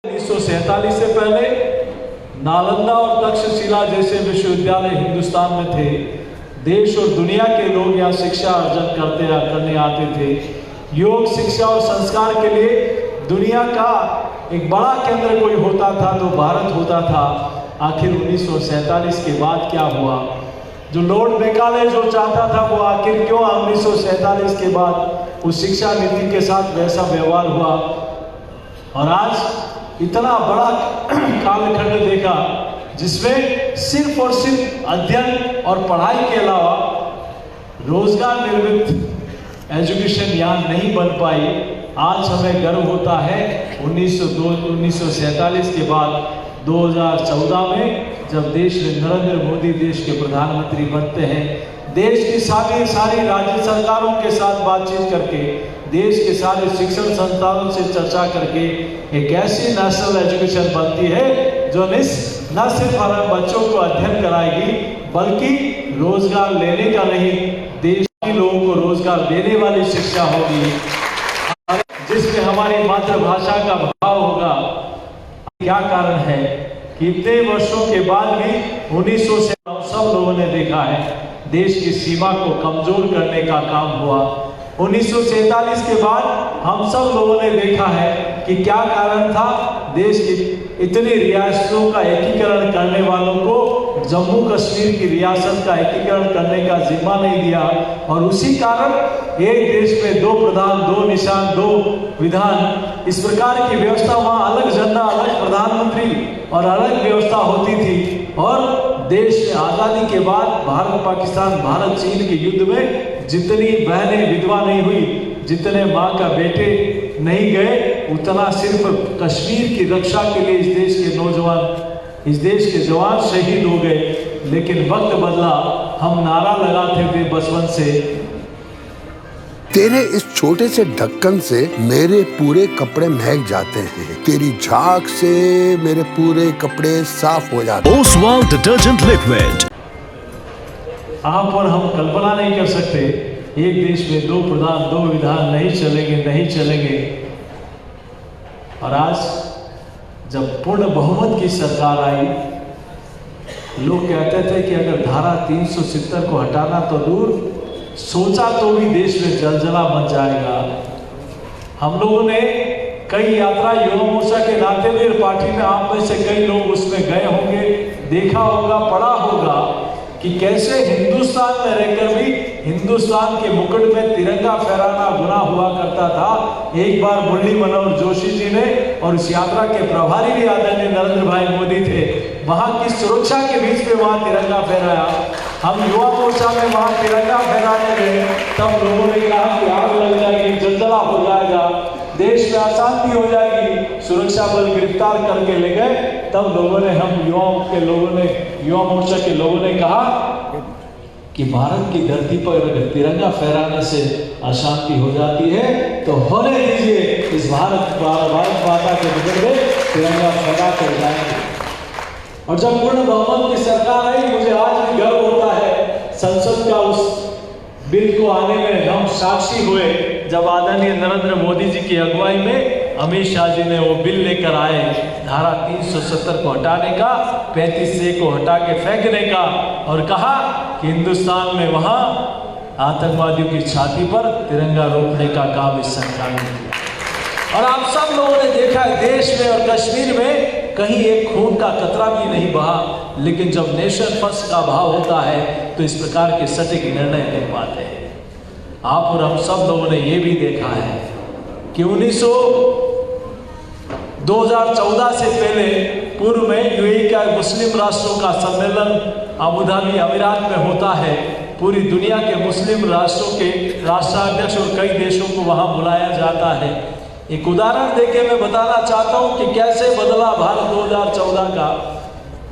1947 से पहले नालंदा और तक्षशिला जैसे विश्वविद्यालय हिंदुस्तान में थे। देश और दुनिया के लोग यहाँ शिक्षा अर्जन करने आते थे। योग शिक्षा और संस्कार के लिए दुनिया का एक बड़ा केंद्र कोई होता था तो भारत होता था। आखिर 1947 के बाद क्या हुआ? जो लॉर्ड मैकाले जो चाहता था वो आखिर क्यों 1947 के बाद उस शिक्षा नीति के साथ वैसा व्यवहार हुआ? और आज इतना बड़ा कालखंड देखा जिसमें सिर्फ और सिर्फ अध्ययन और पढ़ाई के अलावा रोजगार निर्मित एजुकेशन यहाँ नहीं बन पाई। आज हमें गर्व होता है 1947 के बाद 2014 में जब देश में नरेंद्र मोदी देश के प्रधानमंत्री बनते हैं, देश की सारी राज्य सरकारों के साथ बातचीत करके, देश के सारे शिक्षण संस्थानों से चर्चा करके एक ऐसी नेशनल एजुकेशन बनती है जो न सिर्फ हमारे बच्चों को अध्ययन कराएगी बल्कि रोजगार लेने का नहीं, देश के लोगों को रोजगार देने वाली शिक्षा होगी जिसमें हमारी मातृभाषा का भाव होगा। क्या कारण है कि इतने वर्षों के बाद भी 1900 से सब लोगों ने देखा है देश की सीमा को कमजोर करने का काम हुआ। 1947 के बाद हम सब लोगों ने देखा है कि क्या कारण था। देश की इतनी रियासतों का एकीकरण करने वालों को जम्मू कश्मीर की रियासत का एकीकरण करने का जिम्मा नहीं दिया और उसी कारण एक देश में दो प्रधान, दो निशान, दो विधान, इस प्रकार की व्यवस्था, वहां अलग झंडा, अलग प्रधानमंत्री और अलग व्यवस्था होती थी। और देश में आजादी के बाद भारत पाकिस्तान, भारत चीन के युद्ध में जितनी बहनें विधवा नहीं हुई, जितने माँ का बेटे नहीं गए, उतना सिर्फ कश्मीर की रक्षा के लिए इस देश के नौजवान, इस देश के जवान शहीद हो गए। लेकिन वक्त बदला, हम नारा लगाते थे बचपन से, तेरे इस छोटे से ढक्कन से मेरे पूरे कपड़े महक जाते हैं, तेरी झाग से मेरे पूरे कपड़े साफ हो जाते हैं। Oswal detergent liquid. आप और हम कल्पना नहीं कर सकते एक देश में दो प्रधान, दो विधान नहीं चलेंगे। और आज जब पूर्ण बहुमत की सरकार आई, लोग कहते थे कि अगर धारा 370 को हटाना तो दूर, सोचा तो भी देश में जलजला मच जाएगा। हम लोगों ने कई यात्रा युवा मोर्चा के नाते हुए पार्टी में आप में से कई लोग उसमें गए होंगे, देखा होगा, पढ़ा होगा कि कैसे हिंदुस्तान में रहकर भी हिंदुस्तान के मुकुट में तिरंगा फहराना गुनाह हुआ करता था। एक बार मुरली मनोहर जोशी जी ने, और इस यात्रा के प्रभारी भी आदरणीय नरेंद्र भाई मोदी थे, वहां की सुरक्षा के बीच में वहां तिरंगा फहराया। हम युवा मोर्चा में वहां तिरंगा फहराने गए, तब लोगों ने कहा कि आग लग जाएगी, जलजला हो जाएगा, देश में अशांति हो जाएगी, सुरक्षा बल गिरफ्तार करके ले गए। तब लोगों ने, हम युवा मोर्चा के लोगों ने कहा कि भारत की धरती पर अगर तिरंगा फहराने से अशांति हो जाती है तो होने दीजिए, इस भारत माता के मुकुट में तिरंगा फहरा कर जाएंगे। और जब पूर्ण बहुमत की सरकार आई, मुझे आज भी गर्व होता है संसद का उस बिल को आने में हम साक्षी हुए जब आदरणीय नरेंद्र मोदी जी की अगुवाई में अमित शाह जी ने वो बिल लेकर आए, धारा 370 को हटाने का, 35A को हटा के फेंकने का, और कहा कि हिंदुस्तान में वहां आतंकवादियों की छाती पर तिरंगा रोकने का काम इस सरकार ने किया। और आप सब लोगों ने देखा देश में और कश्मीर में कहीं एक खून का कतरा भी नहीं बहा। लेकिन जब नेशन फर्स्ट का भाव होता है तो इस प्रकार के सटीक निर्णय ले पाते हैं। आप और हम सब लोगों ने ये भी देखा है कि 2014 से पहले पूर्व में यूएई का मुस्लिम राष्ट्रों का सम्मेलन अबू धाबी अमीरात में होता है। पूरी दुनिया के मुस्लिम राष्ट्रों के राष्ट्राध्यक्ष और कई देशों को वहां बुलाया जाता है। एक उदाहरण देके मैं बताना चाहता हूं कि कैसे बदला भारत 2014 का।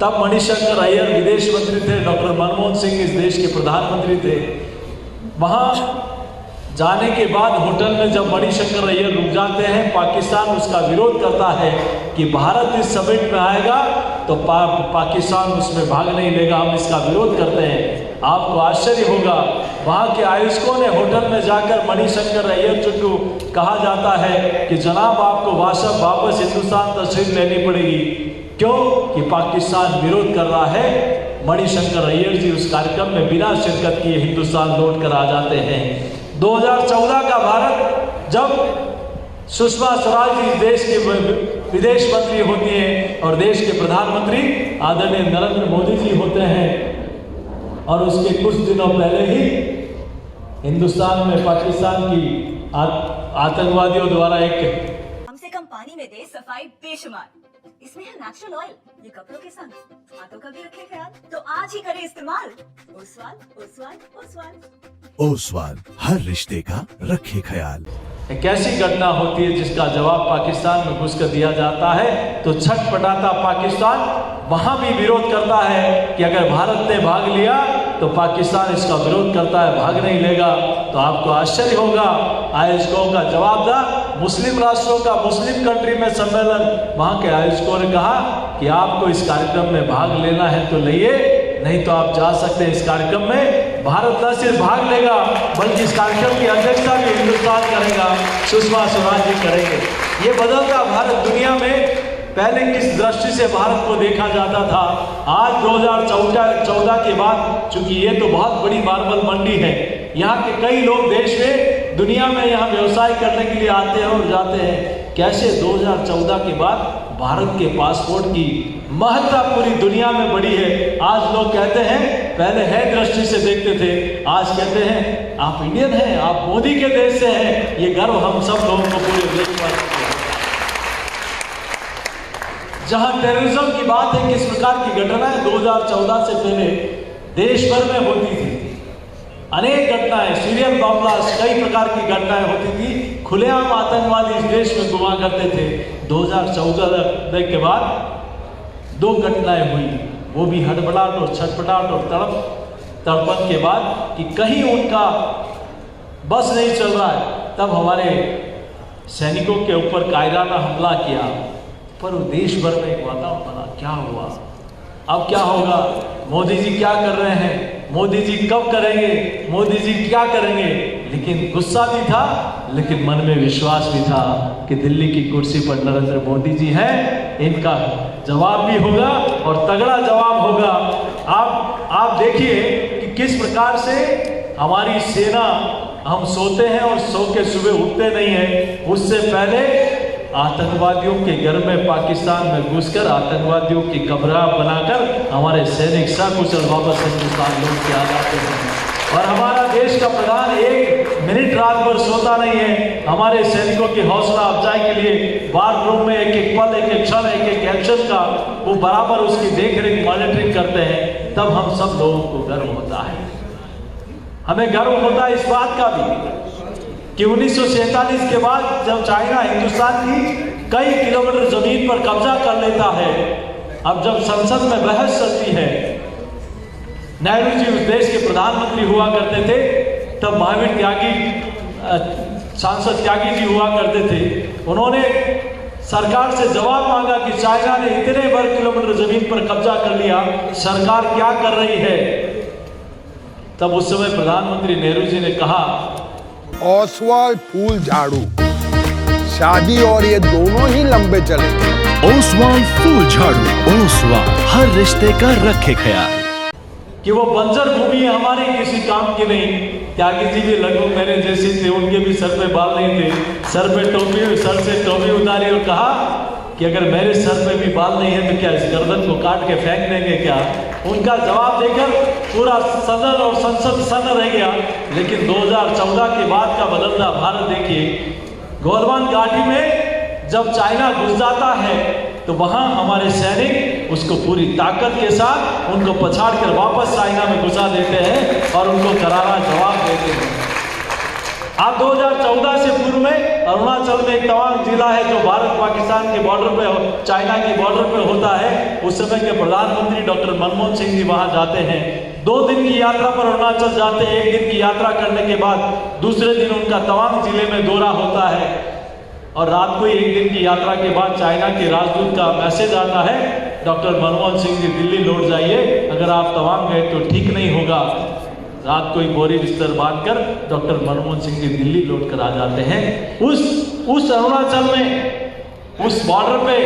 तब मणिशंकर अय्यर विदेश मंत्री थे, डॉक्टर मनमोहन सिंह इस देश के प्रधानमंत्री थे। वहां जाने के बाद होटल में जब मणिशंकर अय्यर रुक जाते हैं, पाकिस्तान उसका विरोध करता है कि भारत इस समिट में आएगा तो पाकिस्तान उसमें भाग नहीं लेगा, हम इसका विरोध करते हैं। आपको आश्चर्य होगा वहां के आयोजकों ने होटल में जाकर मणिशंकर अय्यर जी को कहा जाता है कि जनाब आपको वापस हिंदुस्तान तशरीफ लेनी पड़ेगी। क्यों? कि पाकिस्तान विरोध कर रहा है। मणिशंकर अय्यर जी उस कार्यक्रम में बिना शिरकत किए हिंदुस्तान लौट कर आ जाते हैं। 2014 का भारत, जब सुषमा स्वराज जी देश के विदेश मंत्री होती हैं और देश के प्रधानमंत्री आदरणीय नरेंद्र मोदी जी होते हैं, और उसके कुछ दिनों पहले ही हिंदुस्तान में पाकिस्तान की आतंकवादियों द्वारा एक कम से कम पानी में दे सफाई बेशुमार, इसमें है नेचुरल ऑयल, ये कपड़ों के संग हाथों का भी रखे ख्याल, तो आज ही करें इस्तेमाल ओसवाल ओसवाल ओसवाल। ओसवाल, हर रिश्ते का रखे ख्याल। एक ऐसी घटना होती है जिसका जवाब पाकिस्तान में घुसकर दिया जाता है, तो छटपटाता पाकिस्तान वहां भी विरोध करता है कि अगर भारत ने भाग लिया तो पाकिस्तान इसका विरोध करता है, भाग नहीं लेगा। तो आपको आश्चर्य होगा, आयोजकों का जवाब था, मुस्लिम राष्ट्रों का मुस्लिम कंट्री में सम्मेलन, वहां के आयोजकों ने कहा कि आपको इस कार्यक्रम में भाग लेना है तो लइए, नहीं तो आप जा सकते हैं इस कार्यक्रम में। भारत न सिर्फ भाग लेगा बल्कि इस कार्यक्रम की अध्यक्षता भी हिंदुस्तान करेगा, सुषमा स्वराज जी करेंगे। ये बदलता भारत दुनिया में पहले किस दृष्टि से भारत को देखा जाता था, आज 2014 के बाद, चूंकि ये तो बहुत बड़ी मार्बल मंडी है, यहाँ के कई लोग देश में दुनिया में यहाँ व्यवसाय करने के लिए आते हैं और जाते हैं। कैसे 2014 के बाद भारत के पासपोर्ट की महत्ता पूरी दुनिया में बढ़ी है। आज लोग कहते हैं, पहले है दृष्टि से देखते थे, आज कहते हैं आप इंडियन हैं, आप मोदी के देश से हैं। ये गर्व हम सब लोगों को पूरे देश में। जहां टेररिज्म की बात है, किस प्रकार की घटनाएं 2014 से पहले देश भर में होती थी, अनेक घटनाएं, सीरियल बम ब्लास्ट, कई प्रकार की घटनाएं होती थी, खुलेआम आतंकवादी इस देश में घुमा करते थे। 2014 के बाद दो घटनाएं हुई, वो भी हड़बड़ाहट और छटपटाहट और तड़पन के बाद कि कहीं उनका बस नहीं चल रहा है, तब हमारे सैनिकों के ऊपर कायराना हमला किया। पर वो देश भर में एक वातावरण बना, क्या हुआ, अब क्या होगा, मोदी जी क्या कर रहे हैं, मोदी जी कब करेंगे, मोदी जी क्या करेंगे। लेकिन गुस्सा भी था, लेकिन मन में विश्वास भी था कि दिल्ली की कुर्सी पर नरेंद्र मोदी जी हैं, इनका जवाब भी होगा और तगड़ा जवाब होगा। आप देखिए कि किस प्रकार से हमारी सेना, हम सोते हैं और सो के सुबह उठते नहीं हैं, उससे पहले आतंकवादियों के घर में पाकिस्तान में घुसकर आतंकवादियों की कब्र बनाकर हमारे सैनिक सकुशल वापस हिंदुस्तान लौट के आ जाते हैं। और हमारा देश का प्रधान एक मिनट रात भर सोता नहीं है, हमारे सैनिकों की हौसला अफजाई के लिए वार रूम में एक एक पल, एक एक क्षण, एक एक एक्शन का वो बराबर उसकी देखरेख मॉनिटरिंग करते हैं। तब हम सब लोगों को गर्व होता है। हमें गर्व होता है इस बात का भी कि 1947 के बाद जब चाइना हिंदुस्तान की कई किलोमीटर जमीन पर कब्जा कर लेता है, अब जब संसद में बहस चलती है, नेहरू जी उस देश के प्रधानमंत्री हुआ करते थे, तब महावीर त्यागी सांसद त्यागी जी हुआ करते थे। उन्होंने सरकार से जवाब मांगा कि चाइना ने इतने वर्ग किलोमीटर जमीन पर कब्जा कर लिया, सरकार क्या कर रही है। तब उस समय प्रधानमंत्री नेहरू जी ने कहा, ओसवाल फूल झाड़ू, शादी और ये दोनों ही लंबे चलेंगे। ओसवाल फूल झाड़ू, ओसवाल, हर रिश्ते का रखे ख्याल। कि वो बंजर भूमि हमारे किसी काम की नहीं। त्यागी जी भी लगभग मेरे जैसे थे, उनके भी सर पे बाल नहीं थे, सर पे टोपी, सर से टोपी उतारी और कहा कि अगर मेरे सर पे भी बाल नहीं है तो क्या इस गर्दन को काट के फेंक देंगे क्या। उनका जवाब देकर पूरा सदन और संसद सन्न रह गया। लेकिन 2014 के बाद का बदलता भारत देखिए, गोलवान घाटी में जब चाइना घुस जाता है तो वहां हमारे सैनिक उसको पूरी ताकत के साथ उनको पछाड़ कर वापस चाइना में घुसा देते हैं और उनको करारा जवाब देते हैं। आप 2014 से पूर्व में अरुणाचल में एक तवांग जिला है जो भारत पाकिस्तान के बॉर्डर पे, चाइना के बॉर्डर पे होता है। उस समय के प्रधानमंत्री डॉक्टर मनमोहन सिंह जी वहां जाते हैं। 2 दिन की यात्रा पर अरुणाचल जाते हैं। 1 दिन की यात्रा करने के बाद दूसरे दिन उनका तवांग जिले में दौरा होता है और रात को 1 दिन की यात्रा के बाद चाइना के राजदूत का मैसेज आता है, डॉक्टर मनमोहन सिंह जी दिल्ली लौट जाइए, अगर आप तवांग गए तो ठीक नहीं होगा। रात को ही बोरी बिस्तर बांधकर डॉक्टर मनमोहन सिंह जी दिल्ली लौट कर आ जाते हैं। उस अरुणाचल में, उस बॉर्डर पे,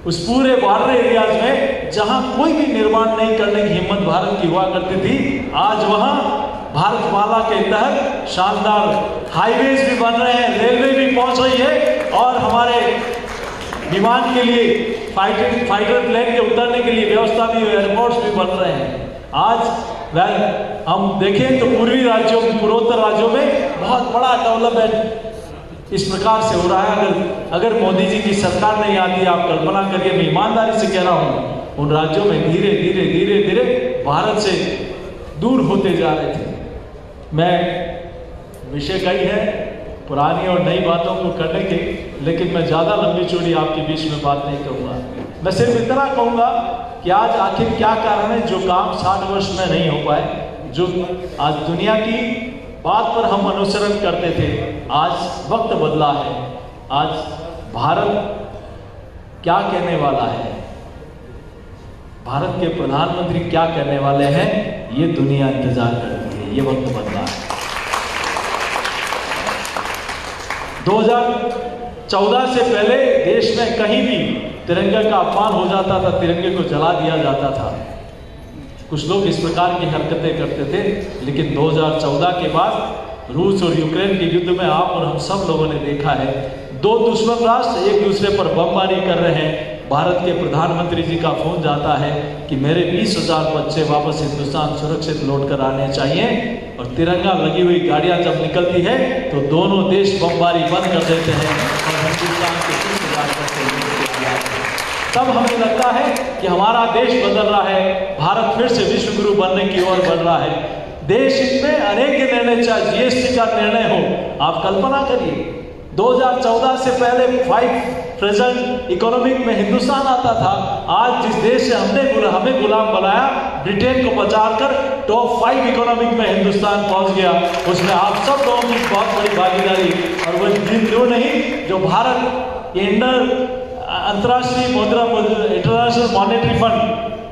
उस पूरे बॉर्डर एरियाज में जहां कोई भी निर्माण नहीं करने की हिम्मत भारत की हुआ करती थी, आज वहां भारतमाला के तहत शानदार हाईवेज भी बन रहे हैं, रेलवे भी पहुंच रही है और हमारे विमान के लिए फाइटर प्लेन के उतरने के लिए व्यवस्था भी, एयरपोर्ट्स भी बन रहे हैं। आज हम देखें तो पूर्वी राज्यों में, पूर्वोत्तर राज्यों में बहुत बड़ा डेवलपमेंट इस प्रकार से हो रहा है। अगर मोदी जी की सरकार नहीं आती, आप कल्पना करिए, मैं ईमानदारी से कह रहा हूँ, उन राज्यों में धीरे धीरे धीरे धीरे भारत से दूर होते जा रहे थे। मैं विषय कई है पुरानी और नई बातों को करने के, लेकिन मैं ज़्यादा लंबी चौड़ी आपके बीच में बात नहीं करूँगा। मैं सिर्फ इतना कहूँगा कि आज आखिर क्या कारण है जो काम 60 वर्ष में नहीं हो पाए, जो आज दुनिया की बात पर हम अनुसरण करते थे, आज वक्त बदला है। आज भारत क्या कहने वाला है, भारत के प्रधानमंत्री क्या कहने वाले हैं, ये दुनिया इंतजार करती है। ये वक्त बदला है। 2014 से पहले देश में कहीं भी तिरंगे का अपमान हो जाता था, तिरंगे को जला दिया जाता था। कुछ लोग इस प्रकार की हरकतें करते थे, लेकिन 2014 के बाद रूस और यूक्रेन के युद्ध में आप और हम सब लोगों ने देखा है, दो दुश्मन राष्ट्र एक दूसरे पर बमबारी कर रहे हैं। भारत के प्रधानमंत्री जी का फोन जाता है कि मेरे 20,000 बच्चे वापस हिंदुस्तान सुरक्षित लौट कर आने चाहिए, और तिरंगा लगी हुई गाड़ियां जब निकलती है तो दोनों देश बमबारी बंद कर देते हैं और हिंदुस्तान के 30,000 बच्चे तब हमें लगता है कि हमारा देश बदल रहा है, भारत फिर से विश्व गुरु बनने की ओर बढ़ रहा है। देश में अनेक निर्णय, चाहे जीएसटी का निर्णय हो, आप कल्पना करिए 2014 से पहले 5% इकोनॉमिक में हिंदुस्तान आता था। आज जिस देश से हमें गुलाम बनाया, ब्रिटेन को बचाकर टॉप 5 इकोनॉमिक में हिंदुस्तान पहुंच गया, उसमें आप सब लोगों की बहुत बड़ी भागीदारी। और वो क्यों नहीं, जो भारत अंतर्राष्ट्रीय इंटरनेशनल मॉनेटरी फंड,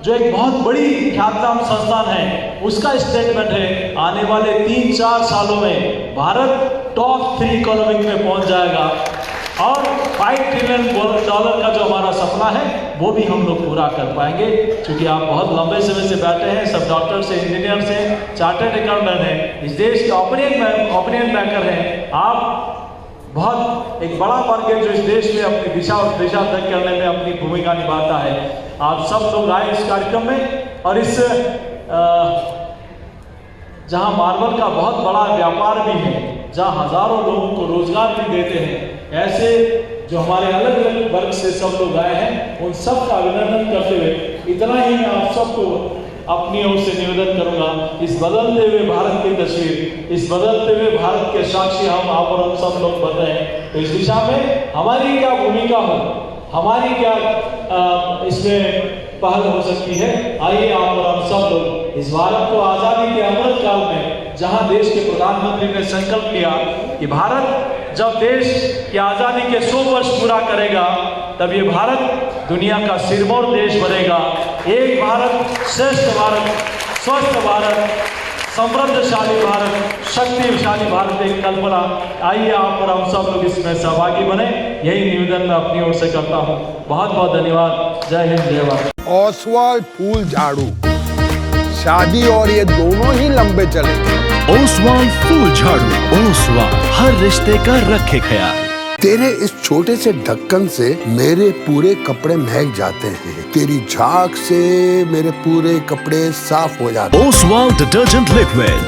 जो एक बहुत बड़ी ख्यातनाम संस्थान है, उसका स्टेटमेंट है आने वाले 3-4 सालों में भारत टॉप 3 इकोनॉमिक में पहुंच जाएगा और $5 ट्रिलियन का जो हमारा सपना है वो भी हम लोग पूरा कर पाएंगे। क्योंकि आप बहुत लंबे समय से बैठे हैं, सब डॉक्टर से, इंजीनियर से, चार्टर्ड अकाउंटेंट हैं, इस देश के ओपिनियन मेकर हैं। आप बहुत एक बड़ा वर्ग है जो इस देश में अपनी दिशा तय करने में अपनी भूमिका निभाता है। आप सब लोग आए इस कार्यक्रम में, और इस जहां मार्बल का बहुत बड़ा व्यापार भी है, जहां हजारों लोगों को रोजगार भी देते हैं, ऐसे जो हमारे अलग अलग वर्ग से सब लोग आए हैं, उन सब का अभिनंदन करते हुए इतना ही मैं आप सबको अपनी ओर से निवेदन करूंगा, इस बदलते हुए भारत की तस्वीर, इस बदलते हुए भारत के साक्षी हम आप और हम सब लोग बन रहे हैं, तो इस दिशा में हमारी क्या भूमिका हो, हमारी क्या इसमें पहल हो सकती है। आइए आप और हम सब लोग इस भारत को आजादी के अमृत काल में, जहां देश के प्रधानमंत्री ने संकल्प लिया कि भारत जब देश की आजादी के 100 वर्ष पूरा करेगा, तब ये भारत दुनिया का सिरमौर देश बनेगा। एक भारत श्रेष्ठ भारत, स्वस्थ भारत, समृद्धशाली भारत, शक्तिशाली भारत एक कल्पना। आइए आप और हम सब लोग इसमें सहभागी बने, यही निवेदन मैं अपनी ओर से करता हूँ। बहुत बहुत धन्यवाद। जय हिंद, जय भारत। ओसवाल फूल झाड़ू, शादी और ये दोनों ही लंबे चलेंगे। ओसवाल फूल झाड़ू, ओसवाल हर रिश्ते का रखे ख्याल। तेरे इस छोटे से ढक्कन से मेरे पूरे कपड़े महक जाते हैं, तेरी झाग से मेरे पूरे कपड़े साफ हो जाते हैं। Oswal detergent liquid